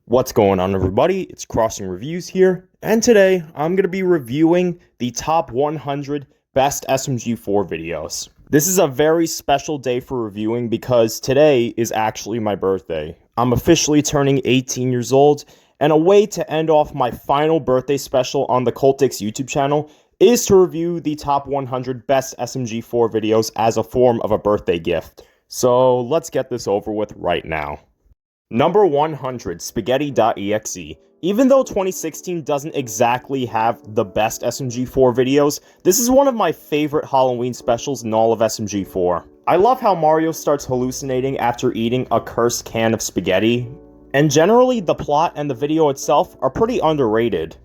What's going on, everybody? It's Crossing Reviews here, and today I'm going to be reviewing the top 100 best SMG4 videos. This is a very special day for reviewing because today is actually my birthday. I'm officially turning 18 years old, and a way to end off my final birthday special on the Cultix YouTube channel is to review the top 100 best SMG4 videos as a form of a birthday gift. So let's get this over with right now. Number 100, Spaghetti.exe. Even though 2016 doesn't exactly have the best SMG4 videos, this is one of my favorite Halloween specials in all of SMG4. I love how Mario starts hallucinating after eating a cursed can of spaghetti, and generally the plot and the video itself are pretty underrated.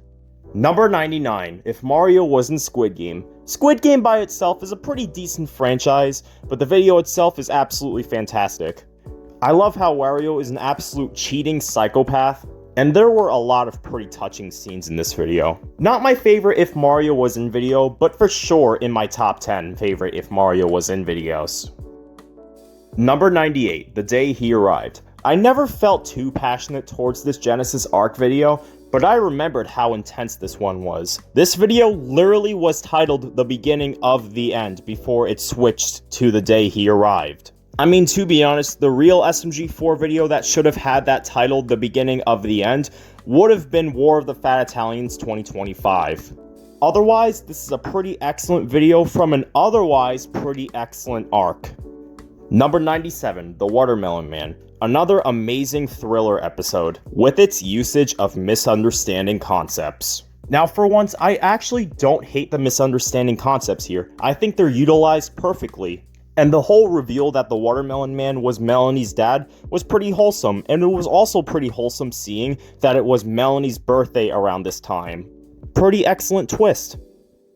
Number 99, If Mario Was in Squid Game. Squid Game by itself is a pretty decent franchise, but the video itself is absolutely fantastic. I love how Wario is an absolute cheating psychopath, and there were a lot of pretty touching scenes in this video. Not my favorite If Mario Was in video, but for sure in my top 10 favorite If Mario Was in videos. Number 98, The Day He Arrived. I never felt too passionate towards this Genesis Arc video, but I remembered how intense this one was. This video literally was titled The Beginning of the End before it switched to The Day He Arrived. I mean, to be honest, the real SMG4 video that should have had that title, The Beginning of the End, would have been War of the Fat Italians 2025. Otherwise, this is a pretty excellent video from an otherwise pretty excellent arc. Number 97, The Watermelon Man. Another amazing thriller episode, with its usage of misunderstanding concepts. Now, for once, I actually don't hate the misunderstanding concepts here. I think they're utilized perfectly. And the whole reveal that the Watermelon Man was Melanie's dad was pretty wholesome, and it was also pretty wholesome seeing that it was Melanie's birthday around this time. Pretty excellent twist.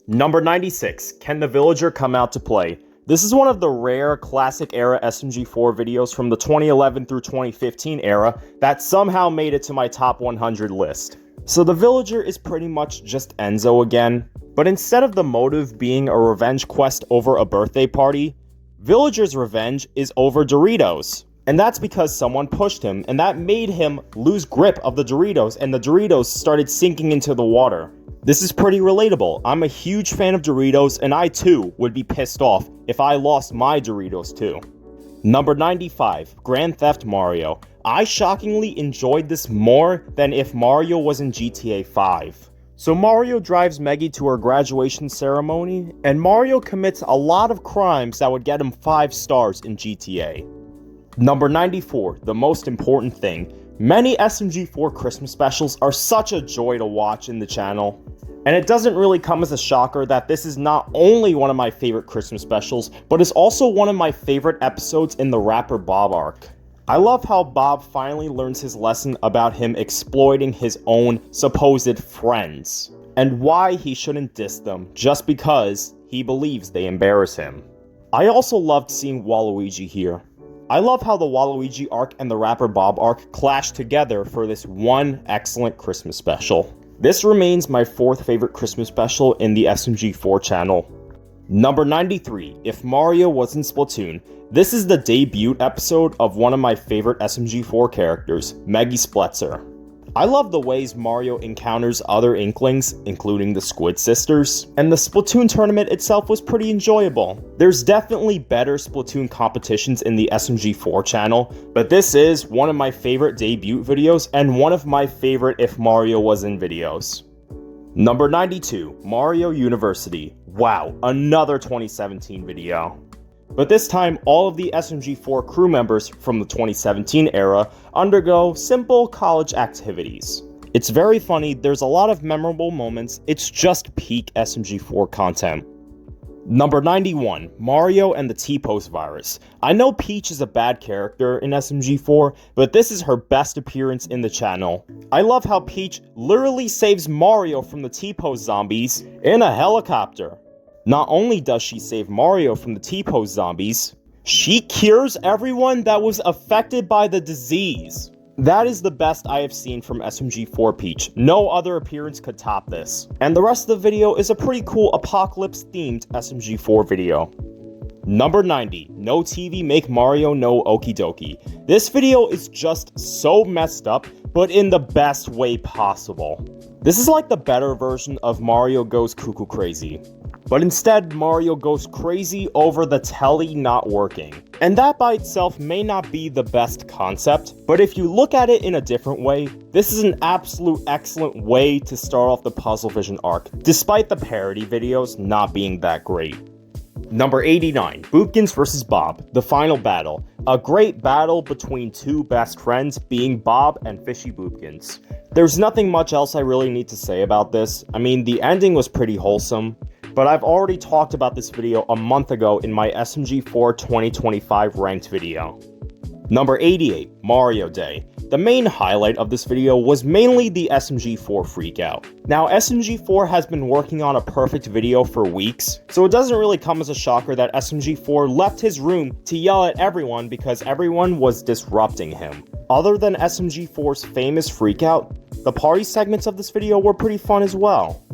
Number 96, Can the Villager Come Out to Play? This is one of the rare classic era SMG4 videos from the 2011 through 2015 era that somehow made it to my top 100 list. So the villager is pretty much just Enzo again, but instead of the motive being a revenge quest over a birthday party, Villager's revenge is over Doritos. And that's because someone pushed him, and that made him lose grip of the Doritos, and the Doritos started sinking into the water. This is pretty relatable. I'm a huge fan of Doritos, and I too would be pissed off if I lost my Doritos too. Number 95, Grand Theft Mario. I shockingly enjoyed this more than If Mario was in GTA 5. So Mario drives Meggy to her graduation ceremony, and Mario commits a lot of crimes that would get him 5 stars in GTA. Number 94, The Most Important Thing. Many SMG4 Christmas specials are such a joy to watch in the channel, and it doesn't really come as a shocker that this is not only one of my favorite Christmas specials, but is also one of my favorite episodes in the Rapper Bob arc. I love how Bob finally learns his lesson about him exploiting his own supposed friends, and why he shouldn't diss them just because he believes they embarrass him. I also loved seeing Waluigi here. I love how the Waluigi arc and the Rapper Bob arc clash together for this one excellent Christmas special. This remains my 4th favorite Christmas special in the SMG4 channel. Number 93, If Mario Was in Splatoon. This is the debut episode of one of my favorite SMG4 characters, Meggy Spletzer. I love the ways Mario encounters other Inklings, including the Squid Sisters, and the Splatoon tournament itself was pretty enjoyable. There's definitely better Splatoon competitions in the SMG4 channel, but this is one of my favorite debut videos and one of my favorite If Mario Was in videos. Number 92, Mario University. Wow, another 2017 video. But this time, all of the SMG4 crew members from the 2017 era undergo simple college activities. It's very funny, there's a lot of memorable moments, it's just peak SMG4 content. Number 91, Mario and the T-Pose Virus. I know Peach is a bad character in SMG4, but this is her best appearance in the channel. I love how Peach literally saves Mario from the T-Pose zombies in a helicopter. Not only does she save Mario from the T-Pose zombies, she cures everyone that was affected by the disease. That is the best I have seen from SMG4 Peach. No other appearance could top this. And the rest of the video is a pretty cool apocalypse-themed SMG4 video. Number 90, No TV Make Mario No Okie Dokie. This video is just so messed up, but in the best way possible. This is like the better version of Mario Goes Cuckoo Crazy. But instead, Mario goes crazy over the telly not working. And that by itself may not be the best concept, but if you look at it in a different way, this is an absolute excellent way to start off the Puzzle Vision arc, despite the parody videos not being that great. Number 89, Boopkins vs. Bob, the final battle. A great battle between two best friends, being Bob and Fishy Boopkins. There's nothing much else I really need to say about this. I mean, the ending was pretty wholesome, but I've already talked about this video a month ago in my SMG4 2025 ranked video. Number 88, Mario Day. The main highlight of this video was mainly the SMG4 freakout. Now, SMG4 has been working on a perfect video for weeks, so it doesn't really come as a shocker that SMG4 left his room to yell at everyone because everyone was disrupting him. Other than SMG4's famous freakout, the party segments of this video were pretty fun as well.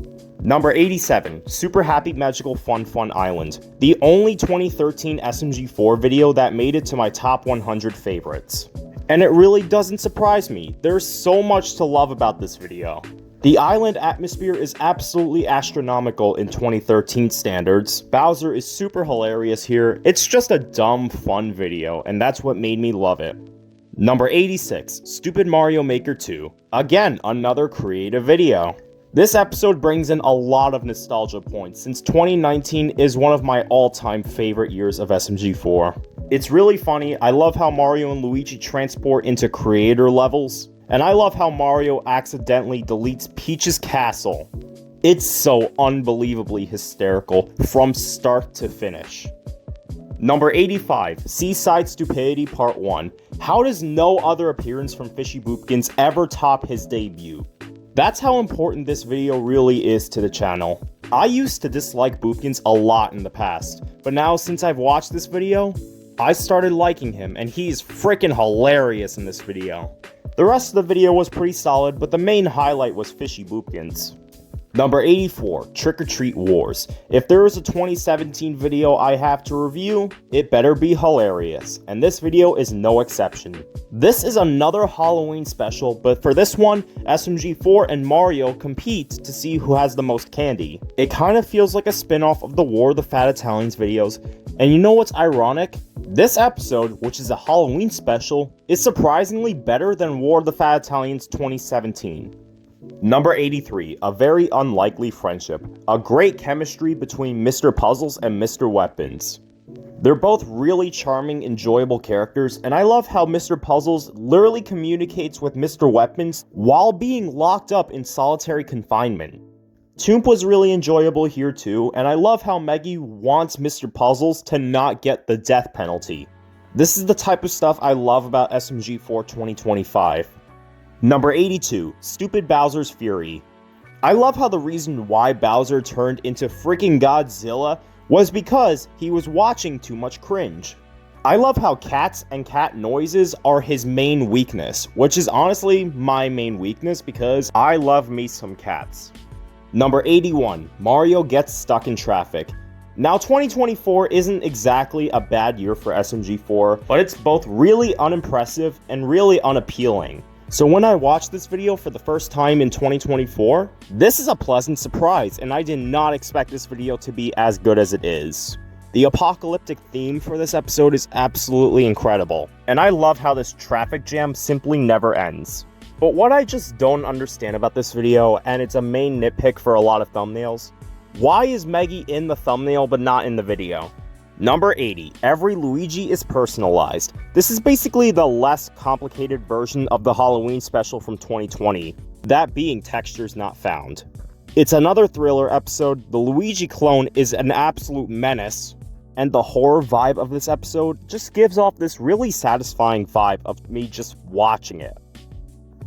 Number 87, Super Happy Magical Fun Island, the only 2013 SMG4 video that made it to my top 100 favorites. And it really doesn't surprise me, there's so much to love about this video. The island atmosphere is absolutely astronomical in 2013 standards, Bowser is super hilarious here, it's just a dumb fun video, and that's what made me love it. Number 86, Stupid Mario Maker 2, again another creative video. This episode brings in a lot of nostalgia points since 2019 is one of my all-time favorite years of SMG4. It's really funny, I love how Mario and Luigi transport into creator levels, and I love how Mario accidentally deletes Peach's castle. It's so unbelievably hysterical from start to finish. Number 85, Seaside Stupidity Part 1. How does no other appearance from Fishy Boopkins ever top his debut? That's how important this video really is to the channel. I used to dislike Boopkins a lot in the past, but now since I've watched this video, I started liking him, and he's freaking hilarious in this video. The rest of the video was pretty solid, but the main highlight was Fishy Boopkins. Number 84, Trick or Treat Wars. If there is a 2017 video I have to review, it better be hilarious, and this video is no exception. This is another Halloween special, but for this one, SMG4 and Mario compete to see who has the most candy. It kind of feels like a spin-off of the War of the Fat Italians videos, and you know what's ironic? This episode, which is a Halloween special, is surprisingly better than War of the Fat Italians 2017. Number 83, A Very Unlikely Friendship. A great chemistry between Mr. Puzzles and Mr. Weapons. They're both really charming, enjoyable characters, and I love how Mr. Puzzles literally communicates with Mr. Weapons while being locked up in solitary confinement. Toomp was really enjoyable here too, and I love how Meggy wants Mr. Puzzles to not get the death penalty. This is the type of stuff I love about SMG4 2025. Number 82, Stupid Bowser's Fury. I love how the reason why Bowser turned into freaking Godzilla was because he was watching too much cringe. I love how cats and cat noises are his main weakness, which is honestly my main weakness because I love me some cats. Number 81, Mario Gets Stuck in Traffic. Now 2024 isn't exactly a bad year for SMG4, but it's both really unimpressive and really unappealing. So when I watched this video for the first time in 2024, this is a pleasant surprise, and I did not expect this video to be as good as it is. The apocalyptic theme for this episode is absolutely incredible, and I love how this traffic jam simply never ends. But what I just don't understand about this video, and it's a main nitpick for a lot of thumbnails, why is Meggy in the thumbnail but not in the video? Number 80, Every Luigi is Personalized. This is basically the less complicated version of the Halloween special from 2020, that being Textures Not Found. It's another thriller episode, the Luigi clone is an absolute menace, and the horror vibe of this episode just gives off this really satisfying vibe of me just watching it.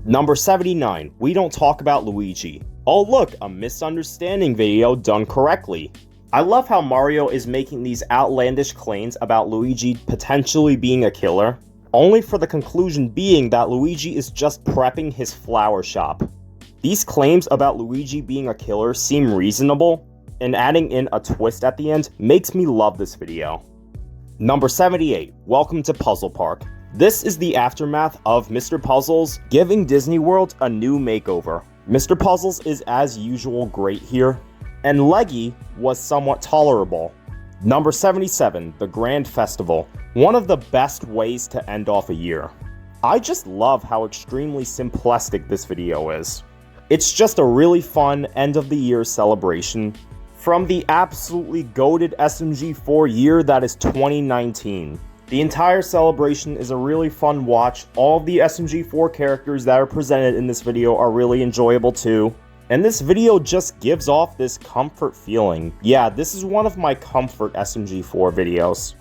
Number 79, We Don't Talk About Luigi. Oh look, a misunderstanding video done correctly. I love how Mario is making these outlandish claims about Luigi potentially being a killer, only for the conclusion being that Luigi is just prepping his flower shop. These claims about Luigi being a killer seem reasonable, and adding in a twist at the end makes me love this video. Number 78, Welcome to Puzzle Park. This is the aftermath of Mr. Puzzles giving Disney World a new makeover. Mr. Puzzles is as usual great here, and Leggy was somewhat tolerable. Number 77, the Grand Festival, one of the best ways to end off a year. I just love how extremely simplistic this video is. It's just a really fun end of the year celebration from the absolutely goated SMG4 year that is 2019. The entire celebration is a really fun watch. All of the SMG4 characters that are presented in this video are really enjoyable too. And this video just gives off this comfort feeling. Yeah, this is one of my comfort SMG4 videos.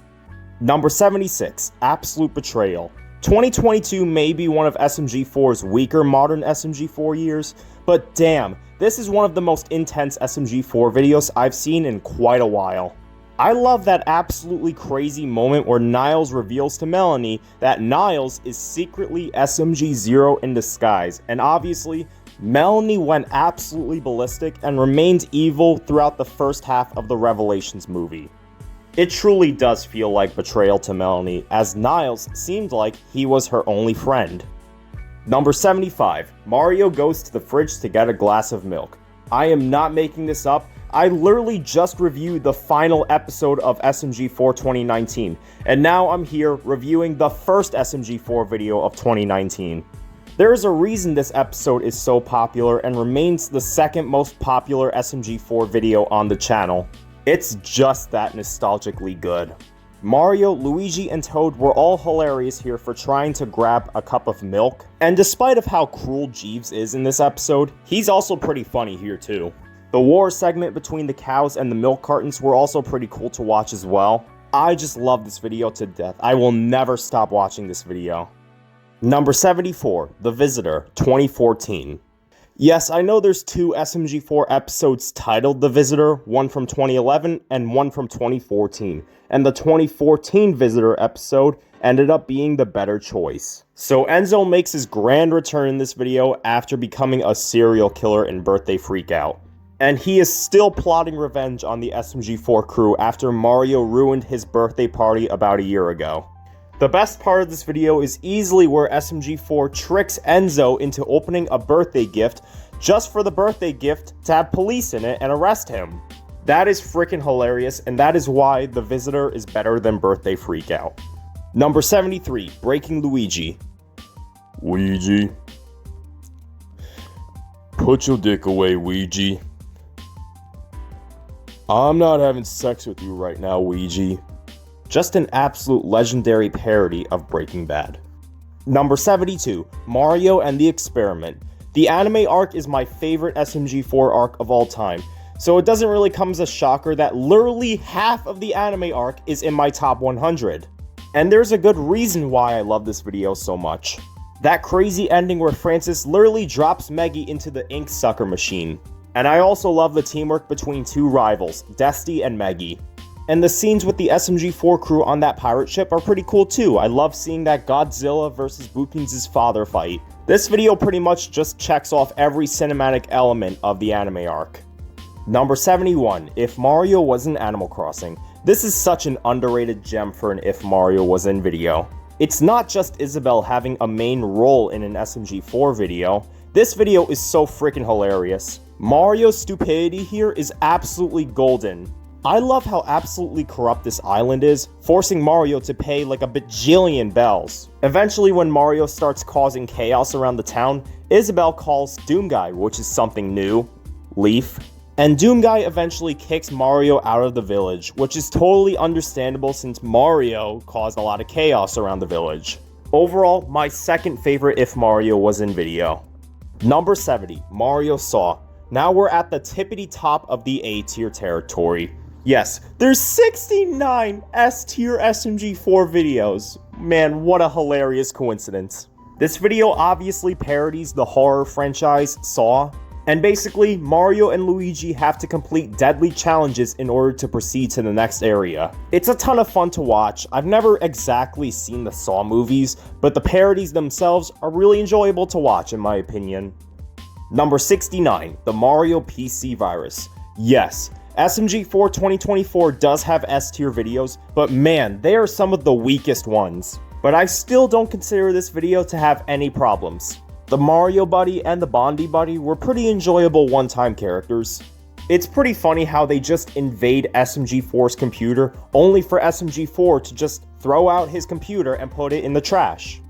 Number 76, Absolute Betrayal. 2022 may be one of SMG4's weaker modern SMG4 years, but damn, this is one of the most intense SMG4 videos I've seen in quite a while. I love that absolutely crazy moment where Niles reveals to Melanie that Niles is secretly SMG0 in disguise, and obviously, Melanie went absolutely ballistic and remained evil throughout the first half of the Revelations movie. It truly does feel like betrayal to Melanie, as Niles seemed like he was her only friend. Number 75, Mario goes to the fridge to get a glass of milk. I am not making this up. I literally just reviewed the final episode of SMG4 2019, and now I'm here reviewing the first SMG4 video of 2019. There is a reason this episode is so popular and remains the second most popular SMG4 video on the channel. It's just that nostalgically good. Mario, Luigi, and Toad were all hilarious here for trying to grab a cup of milk, and despite of how cruel Jeeves is in this episode, he's also pretty funny here too. The war segment between the cows and the milk cartons were also pretty cool to watch as well. I just love this video to death. I will never stop watching this video. Number 74, The Visitor, 2014. Yes, I know there's two SMG4 episodes titled The Visitor, one from 2011 and one from 2014, and the 2014 Visitor episode ended up being the better choice. So Enzo makes his grand return in this video after becoming a serial killer in Birthday Freakout. And he is still plotting revenge on the SMG4 crew after Mario ruined his birthday party about a year ago. The best part of this video is easily where SMG4 tricks Enzo into opening a birthday gift just for the birthday gift to have police in it and arrest him. That is freaking hilarious, and that is why The Visitor is better than Birthday Freakout. Number 73, Breaking Luigi. Ouija. Put your dick away, Ouija. I'm not having sex with you right now, Ouija. Just an absolute legendary parody of Breaking Bad. Number 72, Mario and the Experiment. The anime arc is my favorite SMG4 arc of all time, so it doesn't really come as a shocker that literally half of the anime arc is in my top 100. And there's a good reason why I love this video so much. That crazy ending where Francis literally drops Meggy into the ink sucker machine. And I also love the teamwork between two rivals, Desty and Meggy. And the scenes with the SMG4 crew on that pirate ship are pretty cool too. I love seeing that Godzilla vs. Boopkins' father fight. This video pretty much just checks off every cinematic element of the anime arc. Number 71, If Mario Was in Animal Crossing. This is such an underrated gem for an If Mario Was in video. It's not just Isabelle having a main role in an SMG4 video. This video is so freaking hilarious. Mario's stupidity here is absolutely golden. I love how absolutely corrupt this island is, forcing Mario to pay like a bajillion bells. Eventually, when Mario starts causing chaos around the town, Isabelle calls Doomguy, which is something new, Leaf. And Doomguy eventually kicks Mario out of the village, which is totally understandable since Mario caused a lot of chaos around the village. Overall, my second favorite If Mario Was in video. Number 70, Mario Saw. Now we're at the tippity top of the A tier territory. Yes, there's 69 S tier SMG4 videos. Man, what a hilarious coincidence. This video obviously parodies the horror franchise Saw, and basically, Mario and Luigi have to complete deadly challenges in order to proceed to the next area. It's a ton of fun to watch. I've never exactly seen the Saw movies, but the parodies themselves are really enjoyable to watch in my opinion. Number 69, the Mario PC virus. Yes, SMG4 2024 does have S tier videos, but man, they are some of the weakest ones. but I still don't consider this video to have any problems. The Mario Buddy and the Bondi Buddy were pretty enjoyable one-time characters. It's pretty funny how they just invade SMG4's computer, only for SMG4 to just throw out his computer and put it in the trash.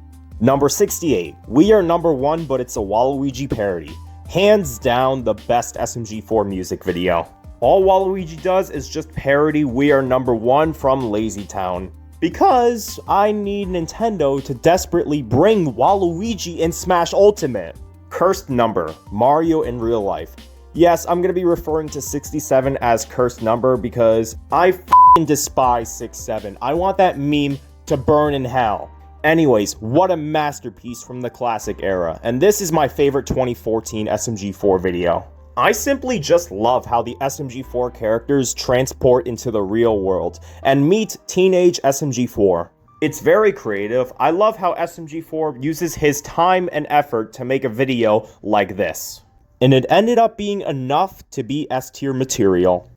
Number 68. We Are Number 1, but it's a Waluigi parody. Hands down the best SMG4 music video. All Waluigi does is just parody We Are Number 1 from Lazy Town. Because I need Nintendo to desperately bring Waluigi in Smash Ultimate. Cursed number, Mario in real life. Yes, I'm gonna be referring to 67 as cursed number because I f***ing despise 67. I want that meme to burn in hell. Anyways, what a masterpiece from the classic era, and this is my favorite 2014 SMG4 video. I simply just love how the SMG4 characters transport into the real world and meet teenage SMG4. It's very creative. I love how SMG4 uses his time and effort to make a video like this. And it ended up being enough to be S tier material.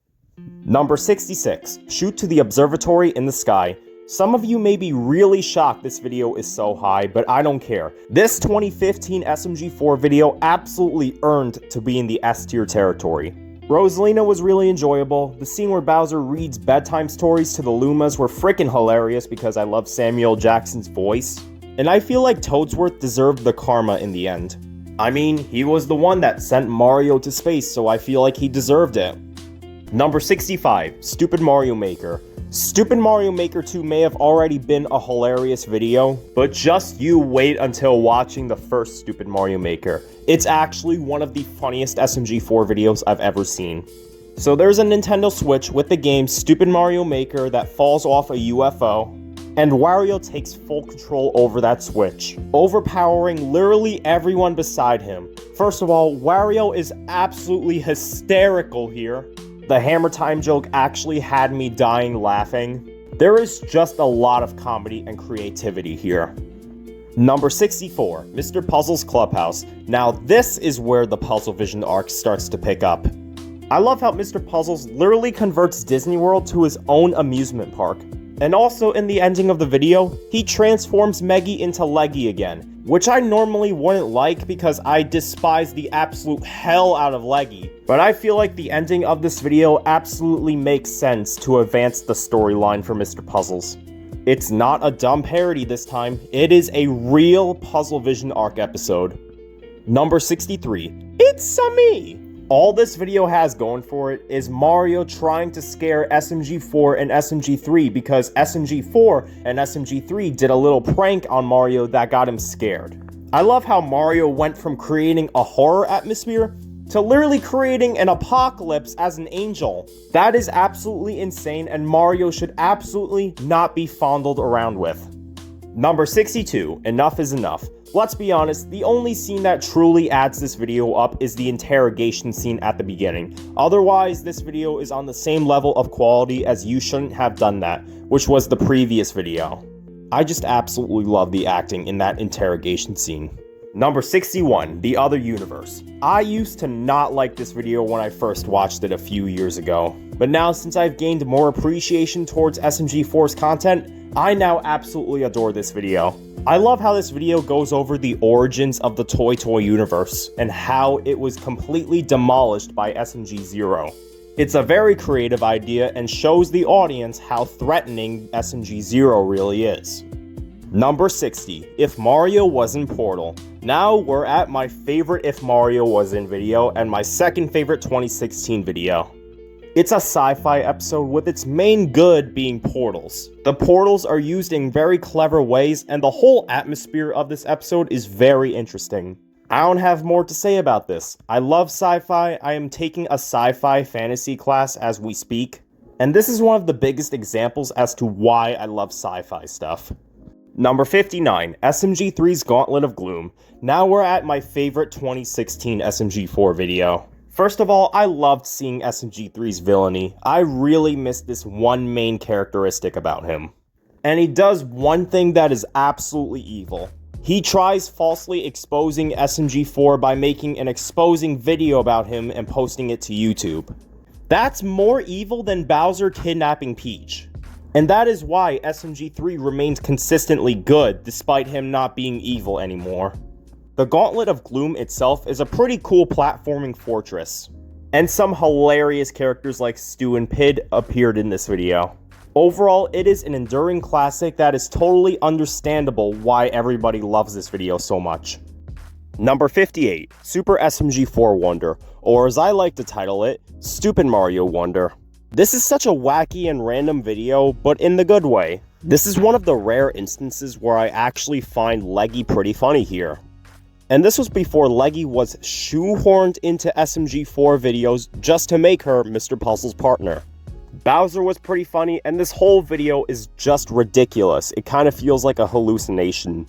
Number 66. Shoot to the observatory in the sky. Some of you may be really shocked this video is so high, but I don't care. This 2015 SMG4 video absolutely earned to be in the S tier territory. Rosalina was really enjoyable. The scene where Bowser reads bedtime stories to the Lumas were freaking hilarious because I love Samuel Jackson's voice. And I feel like Toadsworth deserved the karma in the end. I mean, he was the one that sent Mario to space, so I feel like he deserved it. Number 65, Stupid Mario Maker. Stupid Mario Maker 2 may have already been a hilarious video, but just you wait until watching the first Stupid Mario Maker. It's actually one of the funniest SMG4 videos I've ever seen. So there's a Nintendo Switch with the game Stupid Mario Maker that falls off a UFO, and Wario takes full control over that Switch, overpowering literally everyone beside him. First of all, Wario is absolutely hysterical here. The Hammer Time joke actually had me dying laughing. There is just a lot of comedy and creativity here. Number 64, Mr. Puzzle's Clubhouse. Now this is where the Puzzle Vision arc starts to pick up. I love how Mr. Puzzles literally converts Disney World to his own amusement park. And also in the ending of the video, he transforms Meggy into Leggy again, which I normally wouldn't like because I despise the absolute hell out of Leggy. But I feel like the ending of this video absolutely makes sense to advance the storyline for Mr. Puzzles. It's not a dumb parody this time, it is a real Puzzle Vision arc episode. Number 63, It's me! All this video has going for it is Mario trying to scare SMG4 and SMG3 because SMG4 and SMG3 did a little prank on Mario that got him scared. I love how Mario went from creating a horror atmosphere to literally creating an apocalypse as an angel. That is absolutely insane and Mario should absolutely not be fondled around with. Number 62, Enough is Enough. Let's be honest, the only scene that truly adds this video up is the interrogation scene at the beginning. Otherwise, this video is on the same level of quality as You Shouldn't Have Done That, which was the previous video. I just absolutely love the acting in that interrogation scene. Number 61, The Other Universe. I used to not like this video when I first watched it a few years ago, but now since I've gained more appreciation towards SMG4's content, I now absolutely adore this video. I love how this video goes over the origins of the Toy universe and how it was completely demolished by SMG0. It's a very creative idea and shows the audience how threatening SMG0 really is. Number 60, If Mario Was in Portal. Now we're at my favorite If Mario Was in video and my second favorite 2016 video. It's a sci-fi episode with its main good being portals. The portals are used in very clever ways and the whole atmosphere of this episode is very interesting. I don't have more to say about this. I love sci-fi. I am taking a sci-fi fantasy class as we speak. And this is one of the biggest examples as to why I love sci-fi stuff. Number 59, SMG3's Gauntlet of Gloom. Now we're at my favorite 2016 SMG4 video. First of all, I loved seeing SMG3's villainy. I really missed this one main characteristic about him. And he does one thing that is absolutely evil. He tries falsely exposing SMG4 by making an exposing video about him and posting it to YouTube. That's more evil than Bowser kidnapping Peach. And that is why SMG3 remains consistently good, despite him not being evil anymore. The Gauntlet of Gloom itself is a pretty cool platforming fortress, and some hilarious characters like Stu and Pid appeared in this video. Overall, it is an enduring classic that is totally understandable why everybody loves this video so much. Number 58, Super SMG4 Wonder, or as I like to title it, Stupid Mario Wonder. This is such a wacky and random video, but in the good way. This is one of the rare instances where I actually find Leggy pretty funny here. And this was before Leggy was shoehorned into SMG4 videos just to make her Mr. Puzzle's partner. Bowser was pretty funny, and this whole video is just ridiculous. It kind of feels like a hallucination.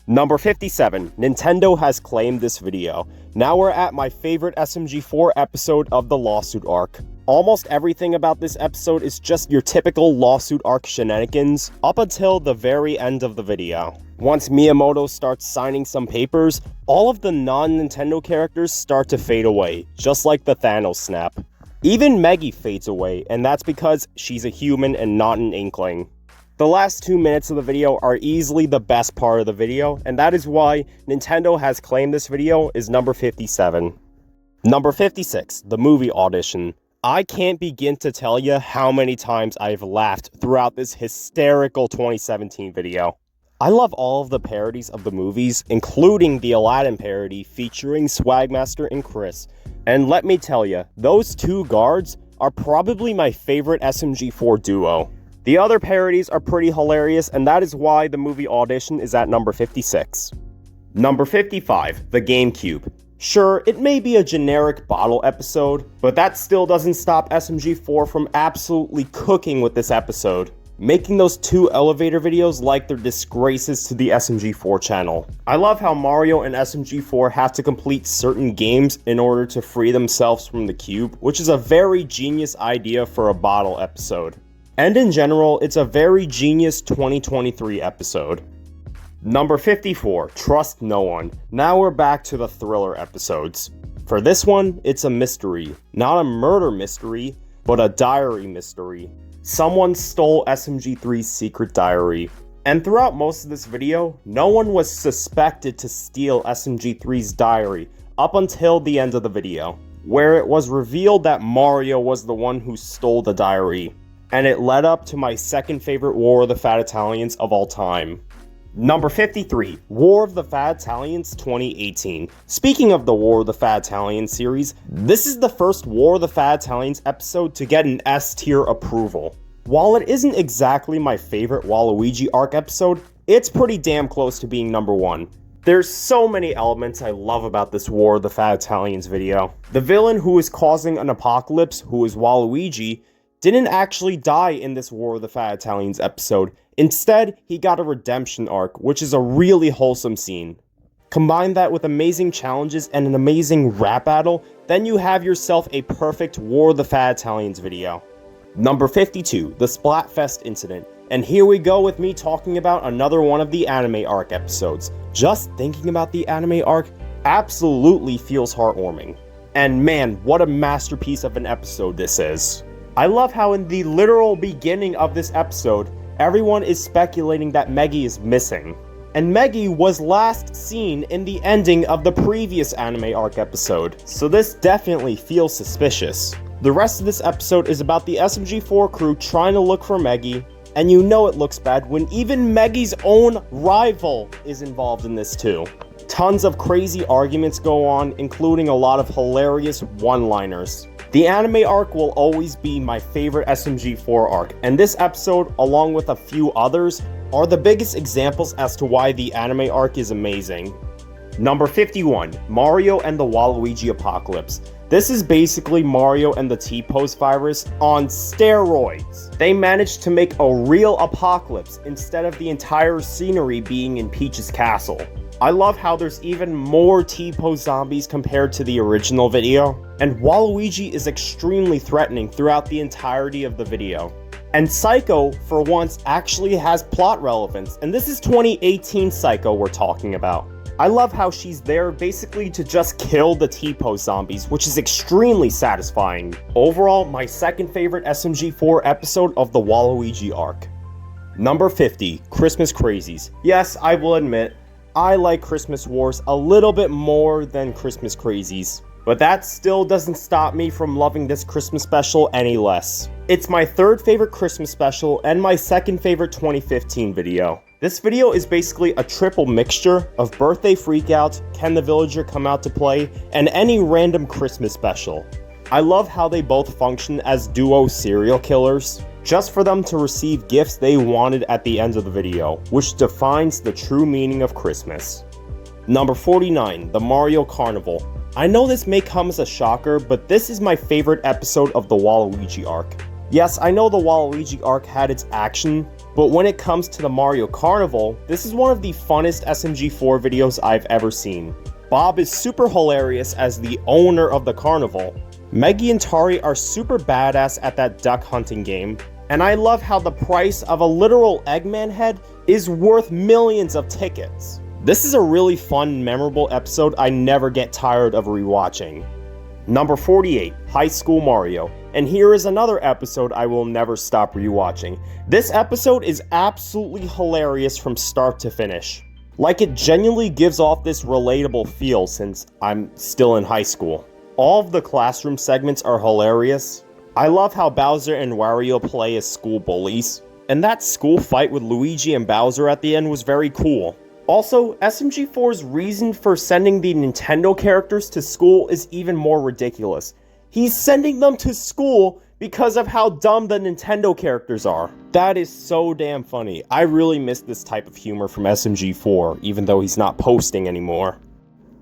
Number 57, Nintendo has claimed this video. Now we're at my favorite SMG4 episode of the lawsuit arc. Almost everything about this episode is just your typical lawsuit arc shenanigans, up until the very end of the video. Once Miyamoto starts signing some papers, all of the non-Nintendo characters start to fade away, just like the Thanos snap. Even Meggy fades away, and that's because she's a human and not an Inkling. The last 2 minutes of the video are easily the best part of the video, and that is why Nintendo has claimed this video is number 57. Number 56, the movie audition. I can't begin to tell you how many times I've laughed throughout this hysterical 2017 video. I love all of the parodies of the movies, including the Aladdin parody featuring Swagmaster and Chris. And let me tell you, those two guards are probably my favorite SMG4 duo. The other parodies are pretty hilarious, and that is why the movie audition is at number 56. Number 55, the GameCube. Sure, it may be a generic bottle episode, but that still doesn't stop SMG4 from absolutely cooking with this episode, making those two elevator videos like they're disgraces to the SMG4 channel. I love how Mario and SMG4 have to complete certain games in order to free themselves from the cube, which is a very genius idea for a bottle episode. And in general, it's a very genius 2023 episode. Number 54, Trust No One. Now we're back to the thriller episodes. For this one, it's a mystery. Not a murder mystery, but a diary mystery. Someone stole SMG3's secret diary. And throughout most of this video, no one was suspected to steal SMG3's diary up until the end of the video, where it was revealed that Mario was the one who stole the diary. And it led up to my second favorite War of the Fat Italians of all time. Number 53, War of the Fat Italians 2018. Speaking of the War of the Fat Italians series, this is the first War of the Fat Italians episode to get an S tier approval. While it isn't exactly my favorite Waluigi arc episode, it's pretty damn close to being number one. There's so many elements I love about this War of the Fat Italians video. The villain who is causing an apocalypse, who is Waluigi, didn't actually die in this War of the Fat Italians episode. Instead, he got a redemption arc, which is a really wholesome scene. Combine that with amazing challenges and an amazing rap battle, then you have yourself a perfect War of the Fat Italians video. Number 52, the Splatfest incident. And here we go with me talking about another one of the anime arc episodes. Just thinking about the anime arc absolutely feels heartwarming. And man, what a masterpiece of an episode this is. I love how in the literal beginning of this episode, everyone is speculating that Meggy is missing. And Meggy was last seen in the ending of the previous anime arc episode, so this definitely feels suspicious. The rest of this episode is about the SMG4 crew trying to look for Meggy, and you know it looks bad when even Meggy's own rival is involved in this too. Tons of crazy arguments go on, including a lot of hilarious one-liners. The anime arc will always be my favorite SMG4 arc, and this episode, along with a few others, are the biggest examples as to why the anime arc is amazing. Number 51, Mario and the Waluigi Apocalypse. This is basically Mario and the T-Pose virus on steroids. They managed to make a real apocalypse instead of the entire scenery being in Peach's castle. I love how there's even more T-Pose zombies compared to the original video, and Waluigi is extremely threatening throughout the entirety of the video. And Psycho, for once, actually has plot relevance, and this is 2018 Psycho we're talking about. I love how she's there basically to just kill the T-pose zombies, which is extremely satisfying. Overall, my second favorite SMG4 episode of the Waluigi arc. Number 50, Christmas Crazies. Yes, I will admit, I like Christmas Wars a little bit more than Christmas Crazies, but that still doesn't stop me from loving this Christmas special any less. It's my third favorite Christmas special and my second favorite 2015 video. This video is basically a triple mixture of Birthday Freakout, Can the Villager Come Out to Play, and any random Christmas special. I love how they both function as duo serial killers, just for them to receive gifts they wanted at the end of the video, which defines the true meaning of Christmas. Number 49, The Mario Carnival. I know this may come as a shocker, but this is my favorite episode of the Waluigi arc. Yes, I know the Waluigi arc had its action, but when it comes to the Mario Carnival, this is one of the funnest SMG4 videos I've ever seen. Bob is super hilarious as the owner of the carnival. Meggy and Tari are super badass at that duck hunting game, and I love how the price of a literal Eggman head is worth millions of tickets. This is a really fun, memorable episode I never get tired of rewatching. Number 48, High School Mario. And here is another episode I will never stop rewatching. This episode is absolutely hilarious from start to finish. Like, it genuinely gives off this relatable feel since I'm still in high school. All of the classroom segments are hilarious. I love how Bowser and Wario play as school bullies. And that school fight with Luigi and Bowser at the end was very cool. Also, SMG4's reason for sending the Nintendo characters to school is even more ridiculous. He's sending them to school because of how dumb the Nintendo characters are. That is so damn funny. I really miss this type of humor from SMG4, even though he's not posting anymore.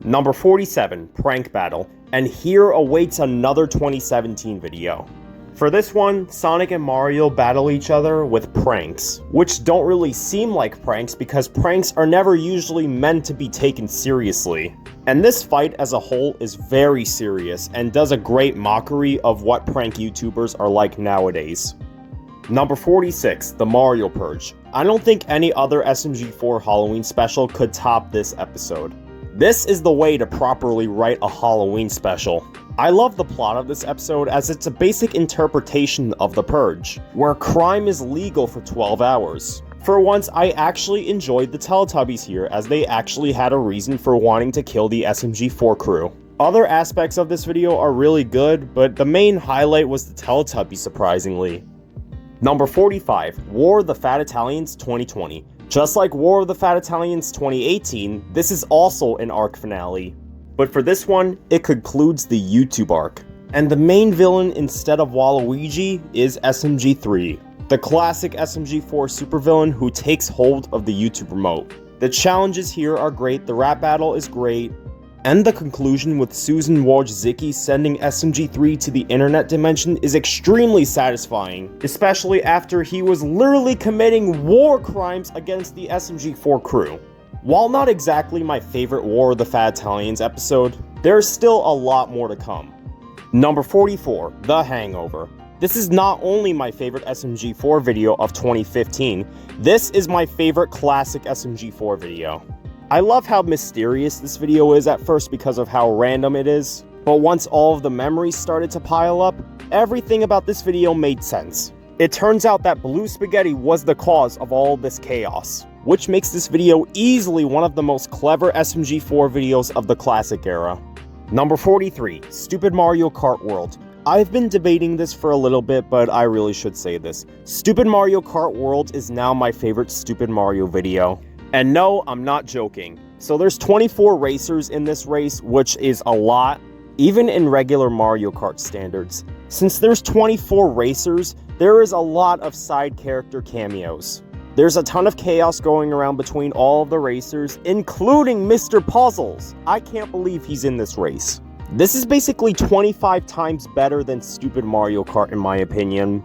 Number 47, Prank Battle. And here awaits another 2017 video. For this one, Sonic and Mario battle each other with pranks, which don't really seem like pranks because pranks are never usually meant to be taken seriously. And this fight as a whole is very serious and does a great mockery of what prank YouTubers are like nowadays. Number 46, The Mario Purge. I don't think any other SMG4 Halloween special could top this episode. This is the way to properly write a Halloween special. I love the plot of this episode as it's a basic interpretation of the Purge, where crime is legal for 12 hours. For once, I actually enjoyed the Teletubbies here as they actually had a reason for wanting to kill the SMG4 crew. Other aspects of this video are really good, but the main highlight was the Teletubbies surprisingly. Number 45, War of the Fat Italians 2020. Just like War of the Fat Italians 2018, this is also an arc finale. But for this one, it concludes the YouTube arc. And the main villain instead of Waluigi is SMG3, the classic SMG4 supervillain who takes hold of the YouTube remote. The challenges here are great, the rap battle is great, and the conclusion with Susan Wojcicki sending SMG3 to the internet dimension is extremely satisfying, especially after he was literally committing war crimes against the SMG4 crew. While not exactly my favorite War of the Fat Italians episode, there's still a lot more to come. Number 44, The Hangover. This is not only my favorite SMG4 video of 2015, this is my favorite classic SMG4 video. I love how mysterious this video is at first because of how random it is, but once all of the memories started to pile up, everything about this video made sense. It turns out that Blue Spaghetti was the cause of all this chaos, which makes this video easily one of the most clever SMG4 videos of the classic era. Number 43, Stupid Mario Kart World. I've been debating this for a little bit, but I really should say this. Stupid Mario Kart World is now my favorite Stupid Mario video. And no, I'm not joking. So there's 24 racers in this race, which is a lot, even in regular Mario Kart standards. Since there's 24 racers, there is a lot of side character cameos. There's a ton of chaos going around between all of the racers, including Mr. Puzzles. I can't believe he's in this race. This is basically 25 times better than Stupid Mario Kart in my opinion.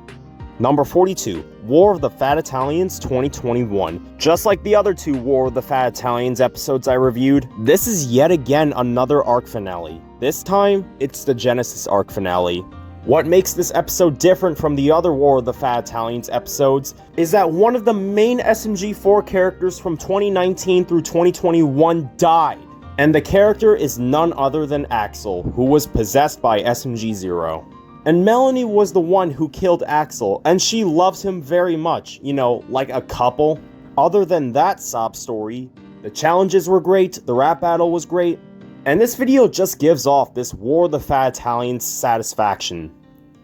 Number 42, War of the Fat Italians 2021. Just like the other two War of the Fat Italians episodes I reviewed, this is yet again another arc finale. This time, it's the Genesis arc finale. What makes this episode different from the other War of the Fat Italians episodes is that one of the main SMG4 characters from 2019 through 2021 died, and the character is none other than Axel, who was possessed by SMG0. And Melanie was the one who killed Axel, and she loves him very much, you know, like a couple. Other than that sob story, the challenges were great, the rap battle was great, and this video just gives off this War of the Fat Italians satisfaction.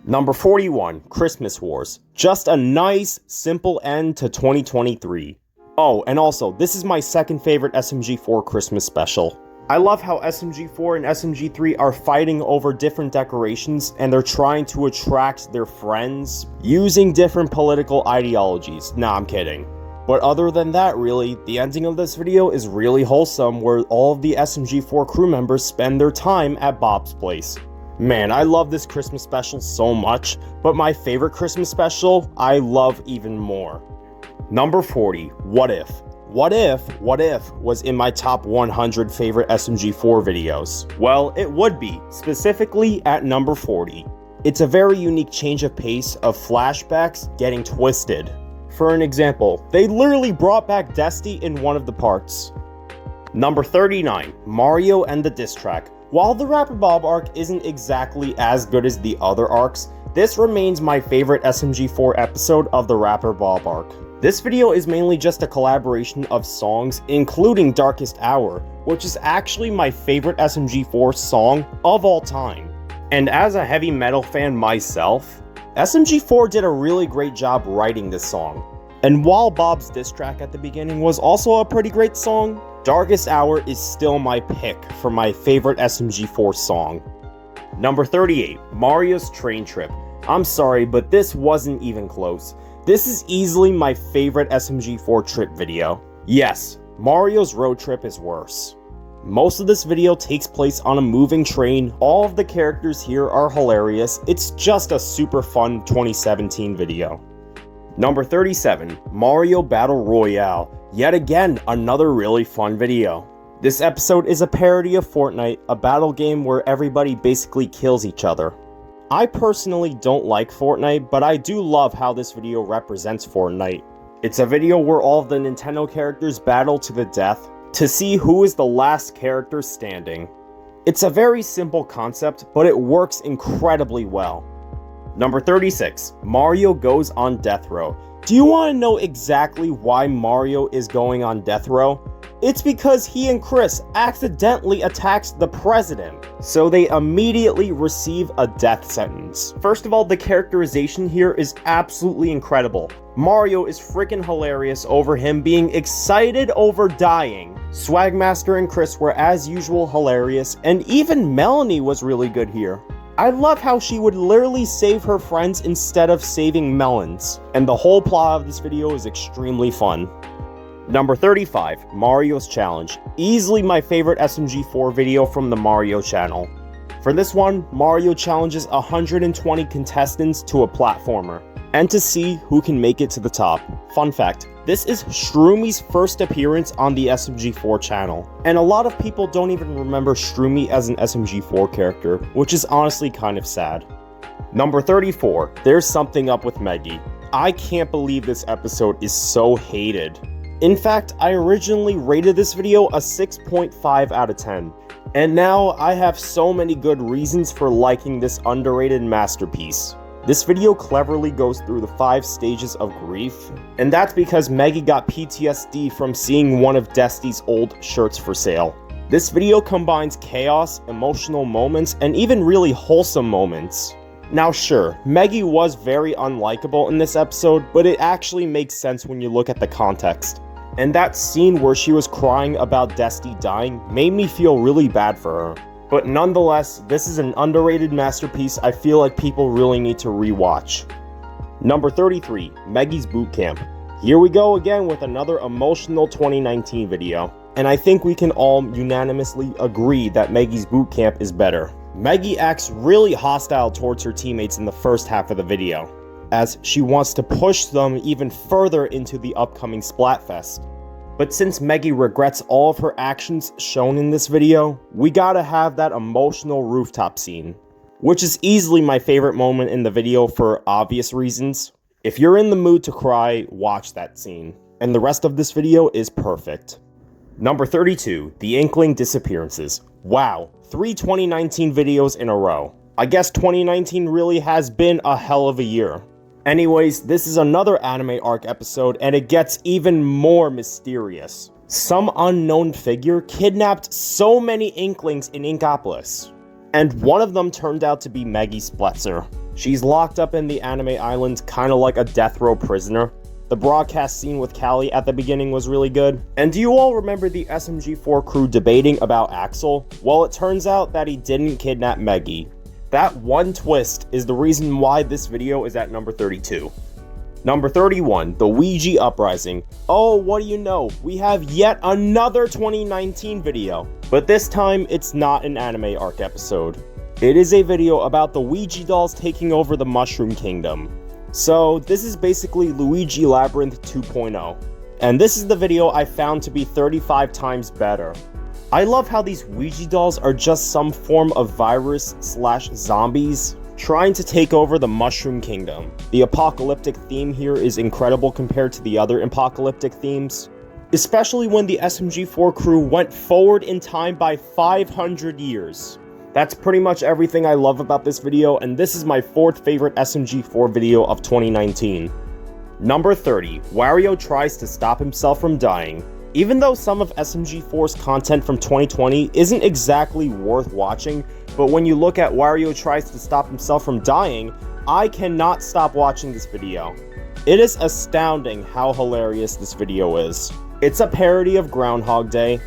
Number 41, Christmas Wars. Just a nice, simple end to 2023. Oh, and also, this is my second favorite SMG4 Christmas special. I love how SMG4 and SMG3 are fighting over different decorations and they're trying to attract their friends using different political ideologies. Nah, I'm kidding. But other than that, really, the ending of this video is really wholesome, where all of the SMG4 crew members spend their time at Bob's place. Man, I love this Christmas special so much, but my favorite Christmas special, I love even more. Number 40, What If? What If was in my top 100 favorite SMG4 videos? Well, it would be, specifically at number 40. It's a very unique change of pace of flashbacks getting twisted. For an example, they literally brought back Dusty in one of the parts. Number 39, Mario and the diss track. While the Rapper Bob arc isn't exactly as good as the other arcs, this remains my favorite SMG4 episode of the Rapper Bob arc. This video is mainly just a collaboration of songs, including Darkest Hour, which is actually my favorite SMG4 song of all time. And as a heavy metal fan myself, SMG4 did a really great job writing this song. And while Bob's diss track at the beginning was also a pretty great song, Darkest Hour is still my pick for my favorite SMG4 song. Number 38, Mario's Train Trip. I'm sorry, but this wasn't even close. This is easily my favorite SMG4 trip video. Yes, Mario's road trip is worse. Most of this video takes place on a moving train, all of the characters here are hilarious, it's just a super fun 2017 video. Number 37, Mario Battle Royale. Yet again, another really fun video. This episode is a parody of Fortnite, a battle game where everybody basically kills each other. I personally don't like Fortnite, but I do love how this video represents Fortnite. It's a video where all of the Nintendo characters battle to the death to see who is the last character standing. It's a very simple concept, but it works incredibly well. Number 36, Mario goes on death row. Do you want to know exactly why Mario is going on death row? It's because he and Chris accidentally attacked the president, so they immediately receive a death sentence. First of all, the characterization here is absolutely incredible. Mario is freaking hilarious over him being excited over dying. Swagmaster and Chris were as usual hilarious, and even Melanie was really good here. I love how she would literally save her friends instead of saving melons, and the whole plot of this video is extremely fun. Number 35, Mario's Challenge. Easily my favorite SMG4 video from the Mario channel. For this one, Mario challenges 120 contestants to a platformer, and to see who can make it to the top. Fun fact, this is Shroomi's first appearance on the SMG4 channel, and a lot of people don't even remember Shroomy as an SMG4 character, which is honestly kind of sad. Number 34, There's Something Up with Meggy. I can't believe this episode is so hated. In fact, I originally rated this video a 6.5 out of 10, and now I have so many good reasons for liking this underrated masterpiece. This video cleverly goes through the 5 stages of grief, and that's because Meggy got PTSD from seeing one of Dusty's old shirts for sale. This video combines chaos, emotional moments, and even really wholesome moments. Now sure, Meggy was very unlikable in this episode, but it actually makes sense when you look at the context. And that scene where she was crying about Dusty dying made me feel really bad for her. But nonetheless, this is an underrated masterpiece I feel like people really need to rewatch. Number 33, Meggy's Boot Camp. Here we go again with another emotional 2019 video. And I think we can all unanimously agree that Meggy's Boot Camp is better. Meggy acts really hostile towards her teammates in the first half of the video, as she wants to push them even further into the upcoming Splatfest. But since Meggy regrets all of her actions shown in this video, we gotta have that emotional rooftop scene. which is easily my favorite moment in the video for obvious reasons. If you're in the mood to cry, watch that scene. And the rest of this video is perfect. Number 32, The Inkling Disappearances. Wow, 3 2019 videos in a row. I guess 2019 really has been a hell of a year. Anyways, this is another anime arc episode, and it gets even more mysterious. Some unknown figure kidnapped so many Inklings in Inkopolis, and one of them turned out to be Meggy Spletzer. She's locked up in the anime island, kinda like a death row prisoner. The broadcast scene with Callie at the beginning was really good. And do you all remember the SMG4 crew debating about Axel? Well, it turns out that he didn't kidnap Meggy. That one twist is the reason why this video is at number 32. Number 31, The Ouija Uprising. Oh, what do you know? We have yet another 2019 video. But this time, it's not an anime arc episode. It is a video about the Ouija dolls taking over the Mushroom Kingdom. So, this is basically Luigi Labyrinth 2.0. And this is the video I found to be 35 times better. I love how these Ouija dolls are just some form of virus/zombies trying to take over the Mushroom Kingdom. The apocalyptic theme here is incredible compared to the other apocalyptic themes, especially when the SMG4 crew went forward in time by 500 years. That's pretty much everything I love about this video, and this is my 4th favorite SMG4 video of 2019. Number 30, Wario tries to stop himself from dying. Even though some of SMG4's content from 2020 isn't exactly worth watching, but when you look at Wario tries to stop himself from dying, I cannot stop watching this video. It is astounding how hilarious this video is. It's a parody of Groundhog Day,